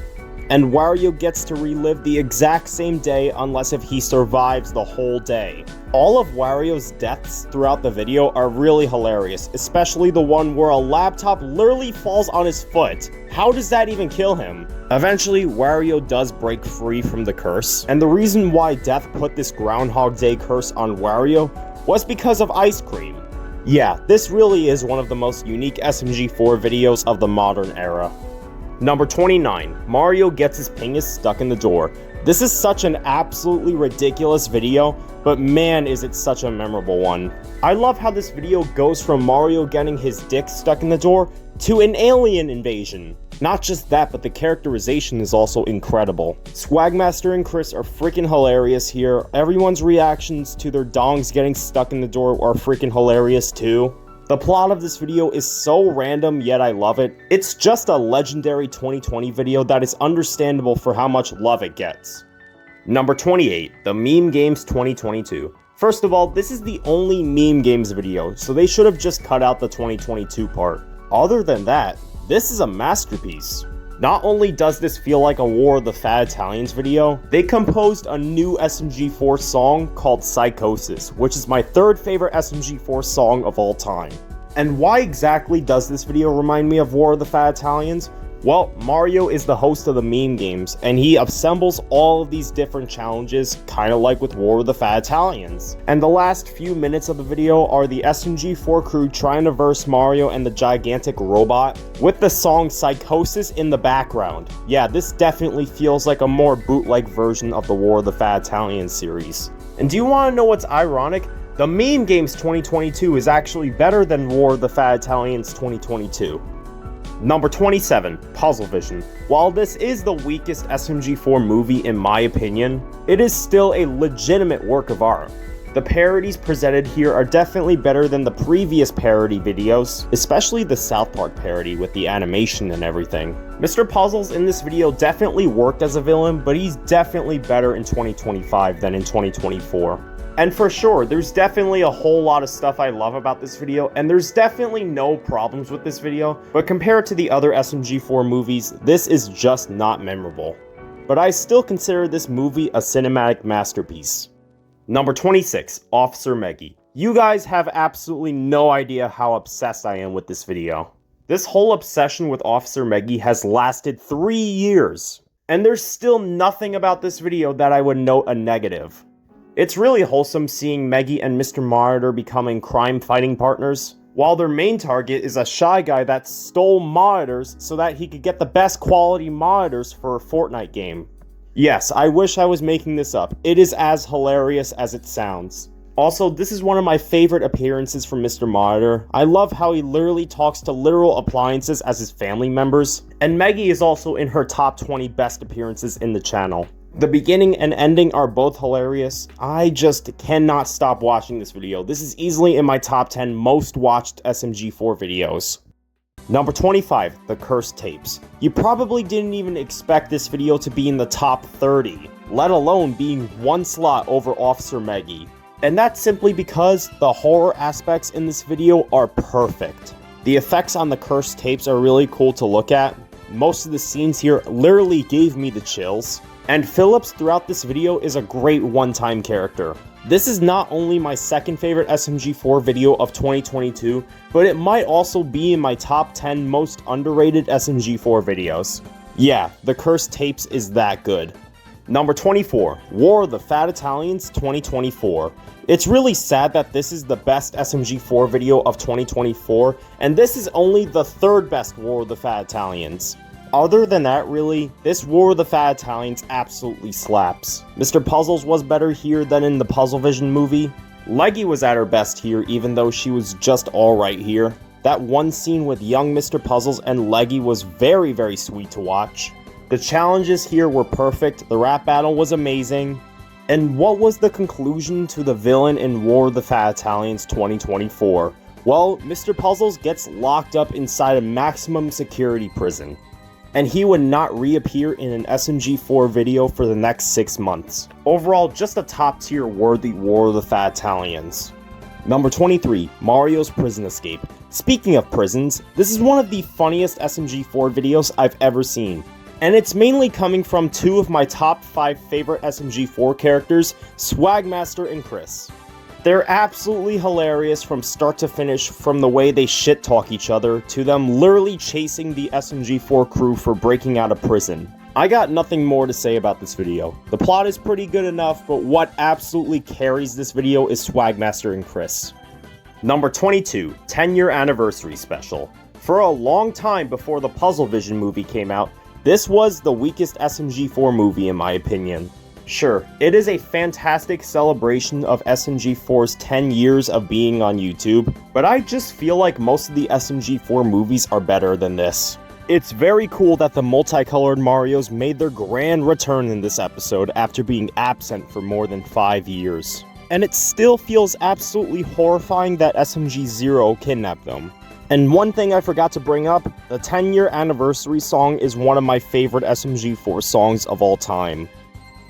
and Wario gets to relive the exact same day unless if he survives the whole day. All of Wario's deaths throughout the video are really hilarious, especially the one where a laptop literally falls on his foot. How does that even kill him? Eventually, Wario does break free from the curse, and the reason why Death put this Groundhog Day curse on Wario was because of ice cream. Yeah, this really is one of the most unique SMG4 videos of the modern era. Number 29, Mario gets his penis stuck in the door. This is such an absolutely ridiculous video, but man is it such a memorable one. I love how this video goes from Mario getting his dick stuck in the door to an alien invasion. Not just that, but the characterization is also incredible. Swagmaster and Chris are freaking hilarious here. Everyone's reactions to their dongs getting stuck in the door are freaking hilarious too. The plot of this video is so random, yet I love it. It's just a legendary 2020 video that is understandable for how much love it gets. Number 28, The Meme Games 2022. First of all, this is the only Meme Games video, so they should have just cut out the 2022 part. Other than that, this is a masterpiece. Not only does this feel like a War of the Fat Italians video, they composed a new SMG4 song called Psychosis, which is my 3rd favorite SMG4 song of all time. And why exactly does this video remind me of War of the Fat Italians? Well, Mario is the host of the Meme Games, and he assembles all of these different challenges, kinda like with War of the Fat Italians. And the last few minutes of the video are the SMG4 crew trying to verse Mario and the gigantic robot, with the song Psychosis in the background. Yeah, this definitely feels like a more bootleg version of the War of the Fat Italians series. And do you want to know what's ironic? The Meme Games 2022 is actually better than War of the Fat Italians 2022. Number 27, Puzzle Vision. While this is the weakest SMG4 movie in my opinion, it is still a legitimate work of art. The parodies presented here are definitely better than the previous parody videos, especially the South Park parody with the animation and everything. Mr. Puzzles in this video definitely worked as a villain, but he's definitely better in 2025 than in 2024. And for sure, there's definitely a whole lot of stuff I love about this video, and there's definitely no problems with this video, but compared to the other SMG4 movies, this is just not memorable. But I still consider this movie a cinematic masterpiece. Number 26, Officer Meggy. You guys have absolutely no idea how obsessed I am with this video. This whole obsession with Officer Meggy has lasted 3 years, and there's still nothing about this video that I would note a negative. It's really wholesome seeing Meggy and Mr. Monitor becoming crime-fighting partners, while their main target is a shy guy that stole monitors so that he could get the best quality monitors for a Fortnite game. Yes, I wish I was making this up. It is as hilarious as it sounds. Also, this is one of my favorite appearances from Mr. Monitor. I love how he literally talks to literal appliances as his family members. And Meggy is also in her top 20 best appearances in the channel. The beginning and ending are both hilarious. I just cannot stop watching this video. This is easily in my top 10 most watched SMG4 videos. Number 25, The Cursed Tapes. You probably didn't even expect this video to be in the top 30, let alone being one slot over Officer Meggy. And that's simply because the horror aspects in this video are perfect. The effects on the cursed tapes are really cool to look at. Most of the scenes here literally gave me the chills. And Phillips throughout this video is a great one-time character. This is not only my second favorite SMG4 video of 2022, but it might also be in my top 10 most underrated SMG4 videos. Yeah, The Cursed Tapes is that good. Number 24, War of the Fat Italians 2024. It's really sad that this is the best SMG4 video of 2024, and this is only the third best War of the Fat Italians. Other than that, really, this War of the Fat Italians absolutely slaps. Mr. Puzzles was better here than in the Puzzle Vision movie. Leggy was at her best here, even though she was just alright here. That one scene with young Mr. Puzzles and Leggy was very, very sweet to watch. The challenges here were perfect, the rap battle was amazing. And what was the conclusion to the villain in War of the Fat Italians 2024? Well, Mr. Puzzles gets locked up inside a maximum security prison. And he would not reappear in an SMG4 video for the next 6 months. Overall, just a top tier worthy War of the Fat Italians. Number 23, Mario's Prison Escape. Speaking of prisons, this is one of the funniest SMG4 videos I've ever seen. And it's mainly coming from two of my top 5 favorite SMG4 characters, Swagmaster and Chris. They're absolutely hilarious from start to finish, from the way they shit talk each other, to them literally chasing the SMG4 crew for breaking out of prison. I got nothing more to say about this video. The plot is pretty good enough, but what absolutely carries this video is Swagmaster and Chris. Number 22, 10-year anniversary special. For a long time before the Puzzle Vision movie came out, this was the weakest SMG4 movie in my opinion. Sure, it is a fantastic celebration of SMG4's 10 years of being on YouTube, but I just feel like most of the SMG4 movies are better than this. It's very cool that the multicolored Marios made their grand return in this episode after being absent for more than 5 years. And it still feels absolutely horrifying that SMG0 kidnapped them. And one thing I forgot to bring up, the 10-year anniversary song is one of my favorite SMG4 songs of all time.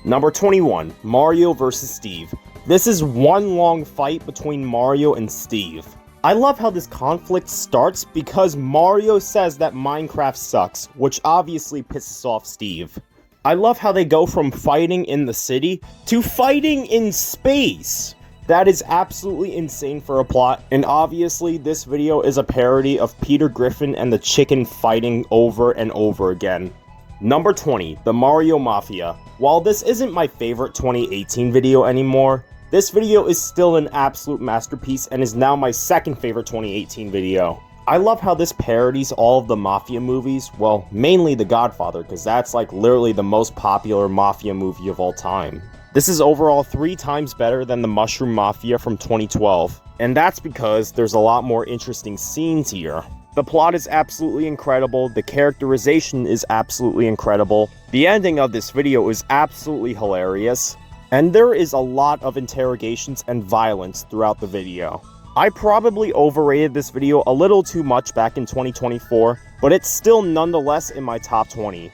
Number 21, Mario vs. Steve. This is one long fight between Mario and Steve. I love how this conflict starts because Mario says that Minecraft sucks, which obviously pisses off Steve. I love how they go from fighting in the city to fighting in space. That is absolutely insane for a plot, and obviously this video is a parody of Peter Griffin and the chicken fighting over and over again. Number 20, The Mario Mafia. While this isn't my favorite 2018 video anymore, this video is still an absolute masterpiece and is now my second favorite 2018 video. I love how this parodies all of the Mafia movies, well, mainly The Godfather, because that's like literally the most popular Mafia movie of all time. This is overall 3 times better than the Mushroom Mafia from 2012, and that's because there's a lot more interesting scenes here. The plot is absolutely incredible, the characterization is absolutely incredible, the ending of this video is absolutely hilarious, and there is a lot of interrogations and violence throughout the video. I probably overrated this video a little too much back in 2024, but it's still nonetheless in my top 20.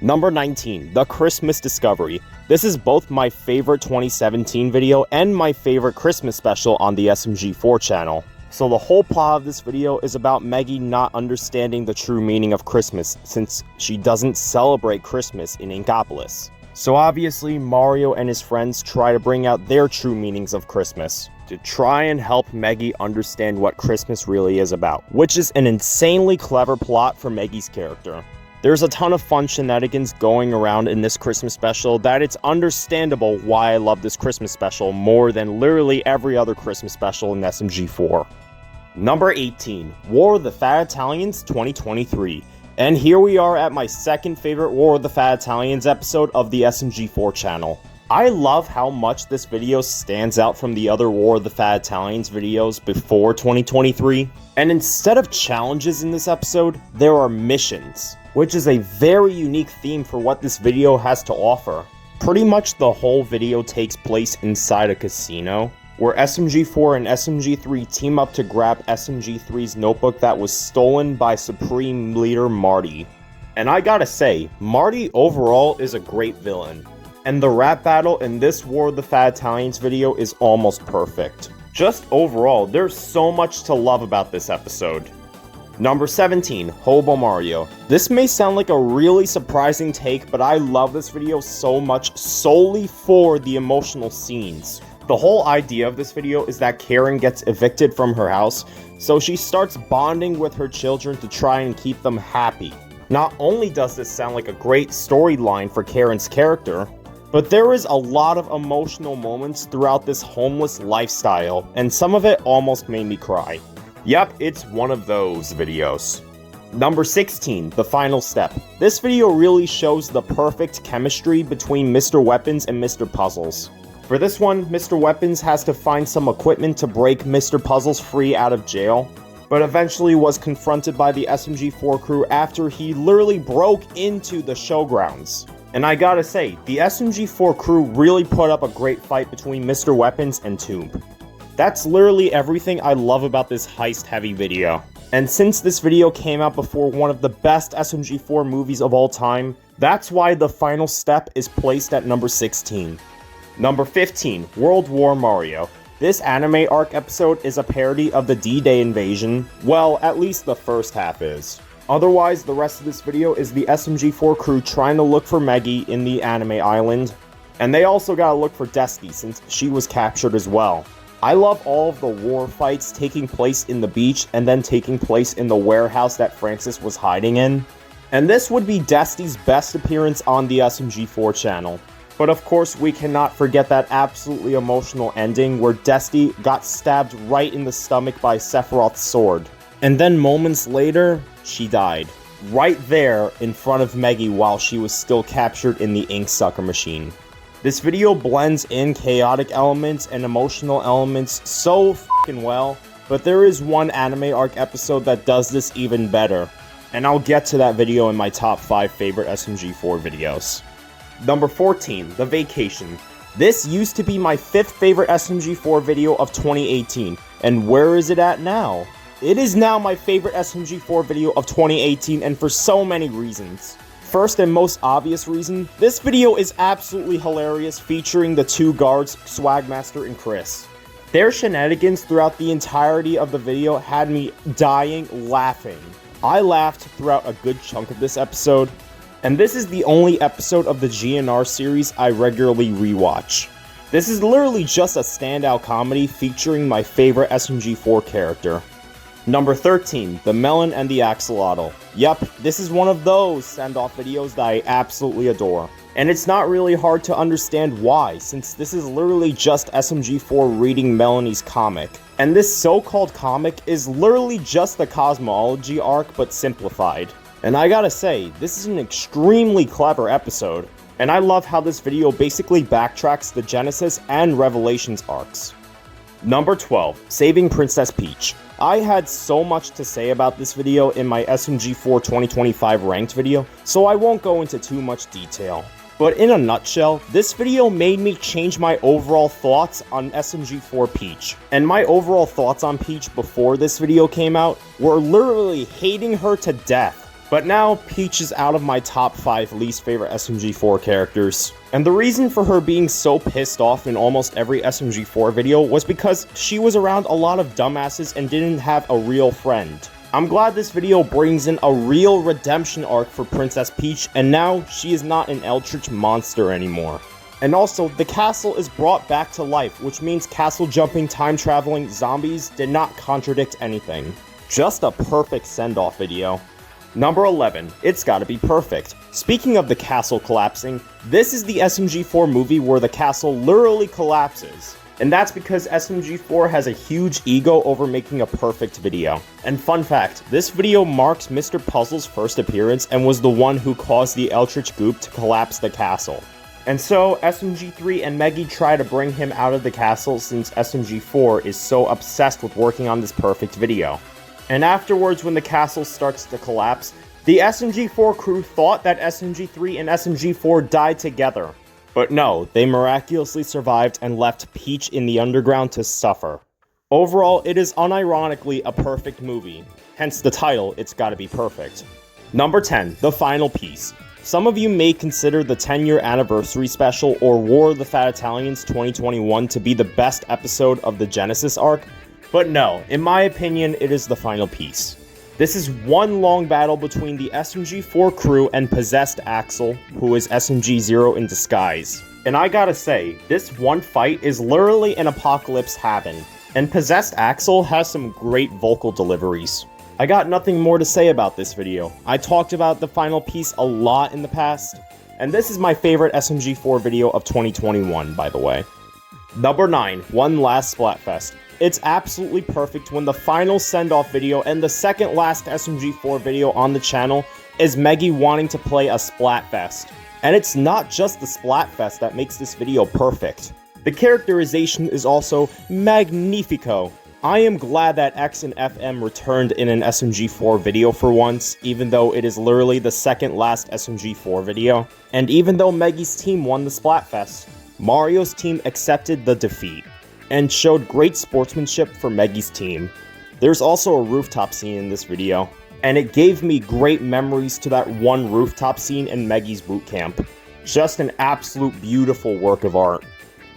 Number 19, The Christmas Discovery. This is both my favorite 2017 video and my favorite Christmas special on the SMG4 channel. So the whole plot of this video is about Meggy not understanding the true meaning of Christmas since she doesn't celebrate Christmas in Inkopolis. So obviously Mario and his friends try to bring out their true meanings of Christmas to try and help Meggy understand what Christmas really is about, which is an insanely clever plot for Meggy's character. There's a ton of fun shenanigans going around in this Christmas special that it's understandable why I love this Christmas special more than literally every other Christmas special in SMG4. Number 18, War of the Fat Italians 2023. And here we are at my second favorite War of the Fat Italians episode of the SMG4 channel. I love how much this video stands out from the other War of the Fat Italians videos before 2023. And instead of challenges in this episode, there are missions, which is a very unique theme for what this video has to offer. Pretty much the whole video takes place inside a casino, where SMG4 and SMG3 team up to grab SMG3's notebook that was stolen by Supreme Leader Marty. And I gotta say, Marty overall is a great villain. And the rap battle in this War of the Fat Italians video is almost perfect. Just overall, there's so much to love about this episode. Number 17, Hobo Mario. This may sound like a really surprising take, but I love this video so much solely for the emotional scenes. The whole idea of this video is that Karen gets evicted from her house, so she starts bonding with her children to try and keep them happy. Not only does this sound like a great storyline for Karen's character, but there is a lot of emotional moments throughout this homeless lifestyle, and some of it almost made me cry. Yep, it's one of those videos. Number 16, The Final Step. This video really shows the perfect chemistry between Mr. Weapons and Mr. Puzzles. For this one, Mr. Weapons has to find some equipment to break Mr. Puzzles free out of jail, but eventually was confronted by the SMG4 crew after he literally broke into the showgrounds. And I gotta say, the SMG4 crew really put up a great fight between Mr. Weapons and Tomb. That's literally everything I love about this heist-heavy video. And since this video came out before one of the best SMG4 movies of all time, that's why The Final Step is placed at number 16. Number 15, World War Mario. This anime arc episode is a parody of the D-Day invasion. Well, at least the first half is. Otherwise, the rest of this video is the SMG4 crew trying to look for Meggy in the anime island. And they also gotta look for Dusty since she was captured as well. I love all of the war fights taking place in the beach and then taking place in the warehouse that Francis was hiding in. And this would be Dusty's best appearance on the SMG4 channel. But of course, we cannot forget that absolutely emotional ending where Dusty got stabbed right in the stomach by Sephiroth's sword. And then moments later, she died. Right there in front of Meggy while she was still captured in the ink sucker machine. This video blends in chaotic elements and emotional elements so f***ing well, but there is one anime arc episode that does this even better. And I'll get to that video in my top 5 favorite SMG4 videos. Number 14, The Vacation. This used to be my 5th favorite SMG4 video of 2018, and where is it at now? It is now my favorite SMG4 video of 2018, and for so many reasons. First and most obvious reason, this video is absolutely hilarious, featuring the two guards, Swagmaster and Chris. Their shenanigans throughout the entirety of the video had me dying laughing. I laughed throughout a good chunk of this episode, and this is the only episode of the GNR series I regularly rewatch. This is literally just a standout comedy featuring my favorite SMG4 character. Number 13, The Melon and the Axolotl. Yep, this is one of those send-off videos that I absolutely adore. And it's not really hard to understand why, since this is literally just SMG4 reading Melanie's comic. And this so-called comic is literally just the cosmology arc, but simplified. And I gotta say, this is an extremely clever episode. And I love how this video basically backtracks the Genesis and Revelations arcs. Number 12, Saving Princess Peach. I had so much to say about this video in my SMG4 2025 ranked video, so I won't go into too much detail. But in a nutshell, this video made me change my overall thoughts on SMG4 Peach. And my overall thoughts on Peach before this video came out were literally hating her to death. But now, Peach is out of my top 5 least favorite SMG4 characters. And the reason for her being so pissed off in almost every SMG4 video was because she was around a lot of dumbasses and didn't have a real friend. I'm glad this video brings in a real redemption arc for Princess Peach, and now she is not an eldritch monster anymore. And also, the castle is brought back to life, which means castle jumping, time traveling zombies did not contradict anything. Just a perfect send-off video. Number 11, It's Gotta Be Perfect. Speaking of the castle collapsing, this is the SMG4 movie where the castle literally collapses. And that's because SMG4 has a huge ego over making a perfect video. And fun fact, this video marks Mr. Puzzle's first appearance and was the one who caused the Eldritch Goop to collapse the castle. And so, SMG3 and Meggy try to bring him out of the castle since SMG4 is so obsessed with working on this perfect video. And afterwards, when the castle starts to collapse, the SMG4 crew thought that SMG3 and SMG4 died together. But no, they miraculously survived and left Peach in the underground to suffer. Overall, it is unironically a perfect movie. Hence the title, It's Gotta Be Perfect. Number 10, the final piece. Some of you may consider the 10-year anniversary special or War of the Fat Italians 2021 to be the best episode of the Genesis arc, but no, in my opinion, it is the final piece. This is one long battle between the SMG4 crew and possessed Axel, who is SMG0 in disguise. And I gotta say, this one fight is literally an apocalypse having, and possessed Axel has some great vocal deliveries. I got nothing more to say about this video. I talked about the final piece a lot in the past, and this is my favorite SMG4 video of 2021, by the way. Number 9, One Last Splatfest. It's absolutely perfect when the final send-off video and the second last SMG4 video on the channel is Meggy wanting to play a Splatfest. And it's not just the Splatfest that makes this video perfect. The characterization is also magnifico. I am glad that X and FM returned in an SMG4 video for once, even though it is literally the second last SMG4 video. And even though Meggy's team won the Splatfest, Mario's team accepted the defeat and showed great sportsmanship for Meggy's team. There's also a rooftop scene in this video, and it gave me great memories to that one rooftop scene in Meggy's boot camp. Just an absolute beautiful work of art.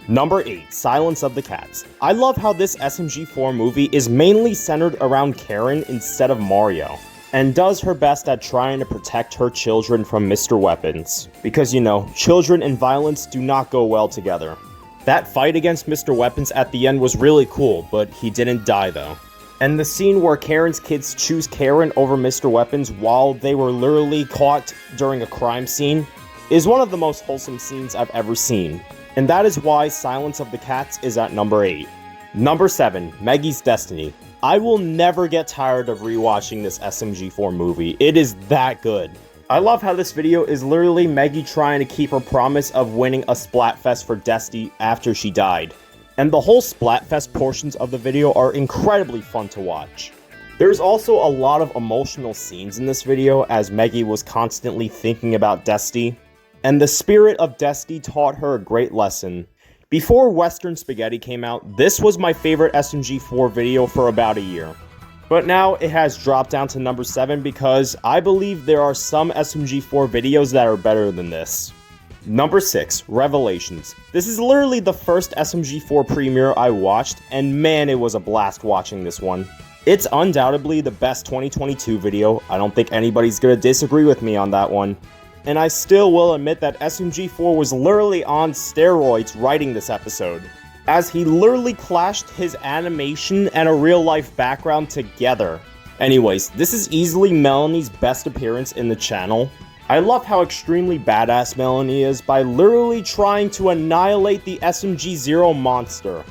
Number 8, Silence of the Cats. I love how this SMG4 movie is mainly centered around Karen instead of Mario, and does her best at trying to protect her children from Mr. Weapons. Because, you know, children and violence do not go well together. That fight against Mr. Weapons at the end was really cool, but he didn't die though. And the scene where Karen's kids choose Karen over Mr. Weapons while they were literally caught during a crime scene is one of the most wholesome scenes I've ever seen. And that is why Silence of the Cats is at number 8. Number 7, Meggy's Destiny. I will never get tired of rewatching this SMG4 movie. It is that good. I love how this video is literally Meggy trying to keep her promise of winning a Splatfest for Destiny after she died. And the whole Splatfest portions of the video are incredibly fun to watch. There's also a lot of emotional scenes in this video as Meggy was constantly thinking about Destiny. And the spirit of Destiny taught her a great lesson. Before Western Spaghetti came out, this was my favorite SMG4 video for about a year. But now it has dropped down to number 7 because I believe there are some SMG4 videos that are better than this. Number 6, Revelations. This is literally the first SMG4 premiere I watched, and man, it was a blast watching this one. It's undoubtedly the best 2022 video. I don't think anybody's gonna disagree with me on that one. And I still will admit that SMG4 was literally on steroids writing this episode, as he literally clashed his animation and a real-life background together. Anyways, this is easily Melanie's best appearance in the channel. I love how extremely badass Melanie is by literally trying to annihilate the SMG0 monster.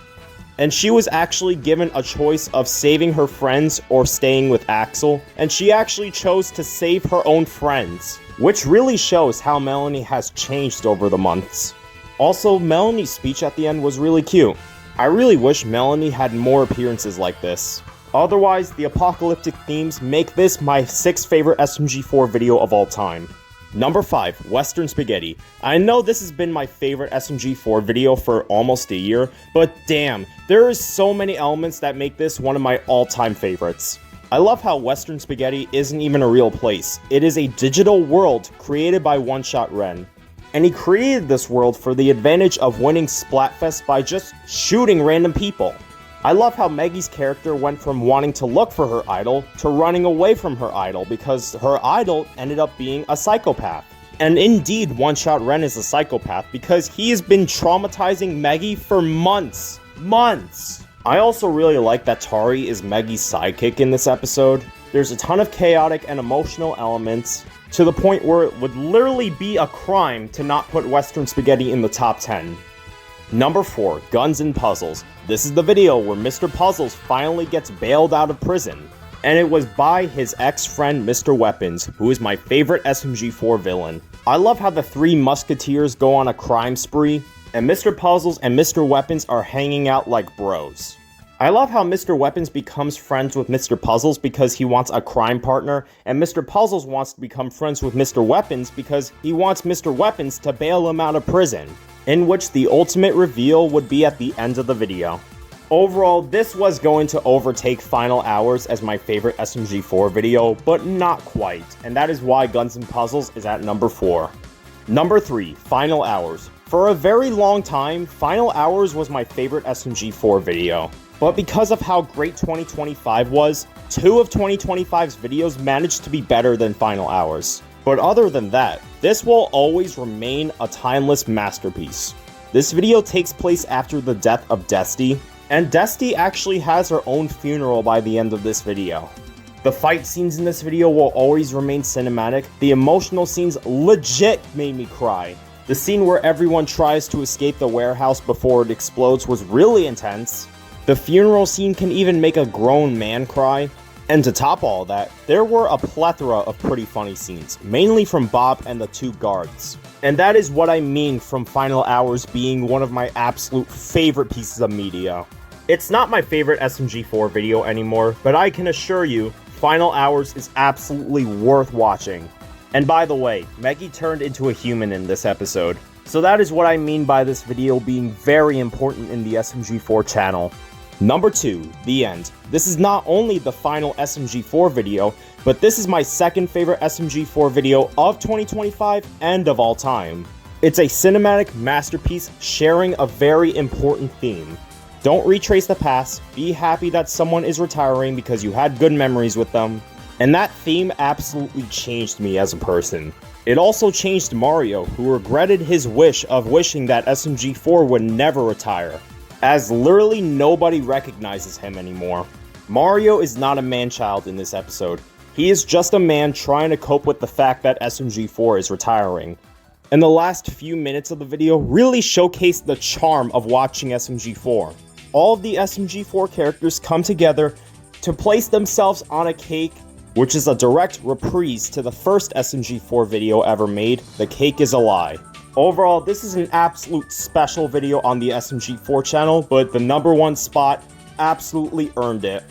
And she was actually given a choice of saving her friends or staying with Axel, and she actually chose to save her own friends, which really shows how Melanie has changed over the months. Also, Melanie's speech at the end was really cute. I really wish Melanie had more appearances like this. Otherwise, the apocalyptic themes make this my 6th favorite SMG4 video of all time. Number 5, Western Spaghetti. I know this has been my favorite SMG4 video for almost a year, but damn, there is so many elements that make this one of my all-time favorites. I love how Western Spaghetti isn't even a real place. It is a digital world created by One Shot Ren. And he created this world for the advantage of winning Splatfest by just shooting random people. I love how Meggy's character went from wanting to look for her idol to running away from her idol because her idol ended up being a psychopath. And indeed, One Shot Ren is a psychopath because he has been traumatizing Meggy for months. I also really like that Tari is Meggy's sidekick in this episode. There's a ton of chaotic and emotional elements, to the point where it would literally be a crime to not put Western Spaghetti in the top 10. Number 4, Guns and Puzzles. This is the video where Mr. Puzzles finally gets bailed out of prison. And it was by his ex-friend Mr. Weapons, who is my favorite SMG4 villain. I love how the three musketeers go on a crime spree, and Mr. Puzzles and Mr. Weapons are hanging out like bros. I love how Mr. Weapons becomes friends with Mr. Puzzles because he wants a crime partner, and Mr. Puzzles wants to become friends with Mr. Weapons because he wants Mr. Weapons to bail him out of prison, in which the ultimate reveal would be at the end of the video. Overall, this was going to overtake Final Hours as my favorite SMG4 video, but not quite, and that is why Guns and Puzzles is at number 4. Number 3, Final Hours. For a very long time, Final Hours was my favorite SMG4 video. But because of how great 2025 was, 2 of 2025's videos managed to be better than Final Hours. But other than that, this will always remain a timeless masterpiece. This video takes place after the death of Desti, and Desti actually has her own funeral by the end of this video. The fight scenes in this video will always remain cinematic. The emotional scenes legit made me cry. The scene where everyone tries to escape the warehouse before it explodes was really intense. The funeral scene can even make a grown man cry. And to top all that, there were a plethora of pretty funny scenes, mainly from Bob and the 2 guards. And that is what I mean from Final Hours being one of my absolute favorite pieces of media. It's not my favorite SMG4 video anymore, but I can assure you, Final Hours is absolutely worth watching. And by the way, Meggy turned into a human in this episode. So that is what I mean by this video being very important in the SMG4 channel. Number 2, The End. This is not only the final SMG4 video, but this is my second favorite SMG4 video of 2025 and of all time. It's a cinematic masterpiece sharing a very important theme. Don't retrace the past, be happy that someone is retiring because you had good memories with them. And that theme absolutely changed me as a person. It also changed Mario, who regretted his wish of wishing that SMG4 would never retire, as literally nobody recognizes him anymore. Mario is not a man-child in this episode. He is just a man trying to cope with the fact that SMG4 is retiring. And the last few minutes of the video really showcased the charm of watching SMG4. All of the SMG4 characters come together to place themselves on a cake, which is a direct reprise to the first SMG4 video ever made, The Cake is a Lie. Overall, this is an absolute special video on the SMG4 channel, but the number 1 spot absolutely earned it.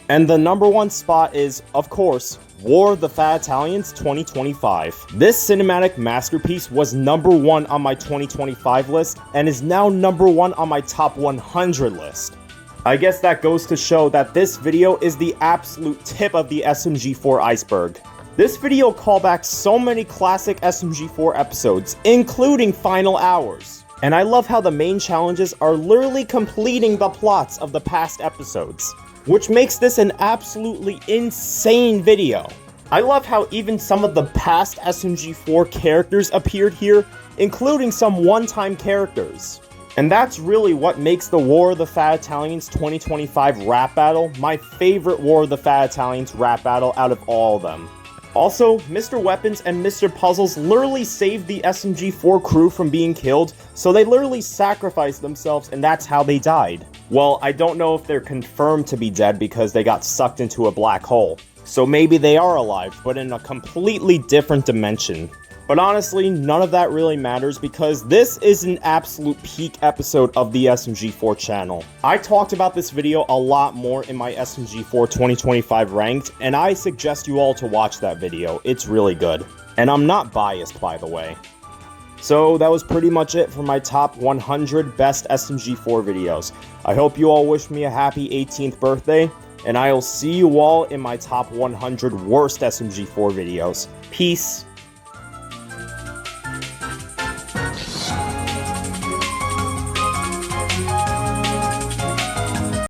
And the number 1 spot is, of course, War of the Fat Italians 2025. This cinematic masterpiece was number 1 on my 2025 list, and is now number 1 on my top 100 list. I guess that goes to show that this video is the absolute tip of the SMG4 iceberg. This video callbacks so many classic SMG4 episodes, including Final Hours. And I love how the main challenges are literally completing the plots of the past episodes, which makes this an absolutely insane video. I love how even some of the past SMG4 characters appeared here, including some one-time characters. And that's really what makes the War of the Fat Italians 2025 rap battle my favorite War of the Fat Italians rap battle out of all of them. Also, Mr. Weapons and Mr. Puzzles literally saved the SMG4 crew from being killed, so they literally sacrificed themselves and that's how they died. Well, I don't know if they're confirmed to be dead because they got sucked into a black hole. So maybe they are alive, but in a completely different dimension. But honestly, none of that really matters because this is an absolute peak episode of the SMG4 channel. I talked about this video a lot more in my SMG4 2025 ranked, and I suggest you all to watch that video. It's really good. And I'm not biased, by the way. So that was pretty much it for my top 100 best SMG4 videos. I hope you all wish me a happy 18th birthday, and I'll see you all in my top 100 worst SMG4 videos. Peace.